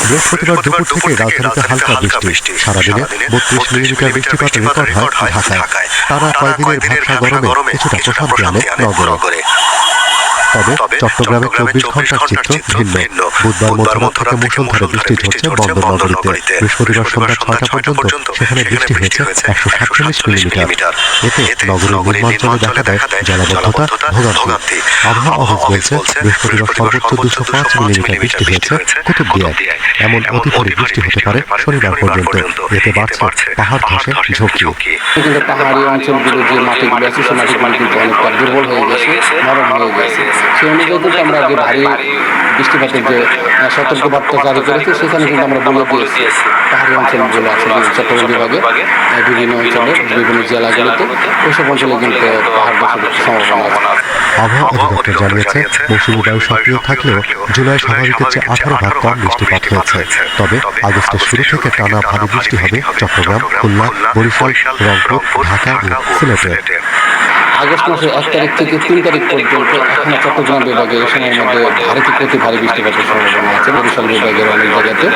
বৃহস্পতিবার দুপুর থেকে রাজধানীতে হালকা বৃষ্টি, সারাদিনে 32 মিলিমিটার বৃষ্টিপাতের রেকর্ড হয় ঢাকায়। টানা কয়েকদিনের ভাবসা গরমে কিছুটা প্রশান্তি আনে নগরে। তবে চট্টগ্রামে 24 ঘন্টার চিত্র ভিন্ন। বুধবার মধ্যরাত থেকে মুষলধারে বৃষ্টি ঝরছে বন্দর নগরীতে। বৃহস্পতিবার সন্ধ্যা 6টা পর্যন্ত সেখানে বৃষ্টি হয়েছে 147 মিলিমিটার। এতে নগরীর নিম্নাঞ্চলে দেখা দেয় জলাবদ্ধতা, ভোগান্তি। আবহাওয়া অফিস বলছে বৃহস্পতিবার সর্বোচ্চ 205 মিলিমিটার বৃষ্টি হয়েছে কুতুবদিয়ায়। এমন অতি ভারী বৃষ্টি হতে পারে শনিবার পর্যন্ত। এতে বাড়ছে পাহাড় ধসে ঝুঁকি। কিন্তু পাহাড়ি অঞ্চলগুলো যে মাটিগুলো আছে সে মাটিগুলো কিন্তু অনেকটা দুর্বল হয়ে গেছে, নরম হয়ে গেছে। সেই অনুযায়ী কিন্তু আমরা যে ভারী বৃষ্টিপাতের যে সতর্কবার্তা জারি করেছি সেখানে কিন্তু আমরা বলে দিয়েছি পাহাড়ি অঞ্চলগুলো আছে চট্টগ্রাম বিভাগে বিভিন্ন অঞ্চলে বিভিন্ন জেলাগুলোতে ওইসব অঞ্চলে কিন্তু পাহাড় ধসের সম্ভাবনা আছে। আবহাওয়া অধিদপ্তর জানিয়েছে মৌসুমী বায়ু সক্রিয় থাকলেও জুলাই স্বাভাবিকের চেয়ে 18 ভাগ কম বৃষ্টিপাত হয়েছে। তবে আগস্টের শুরু থেকে টানা ভারী বৃষ্টি হবে চট্টগ্রাম, খুলনা, বরিশাল, রংপুর, ঢাকা ও সিলেটে। আগস্ট মাসের 1 তারিখ থেকে 3 তারিখ পর্যন্ত এখনো চট্টগ্রাম বিভাগে এই সময়ের মধ্যে ভারী থেকে অতি ভারী বৃষ্টিপাতের সম্ভাবনা আছে বরিশাল বিভাগের অনেক জায়গাতে।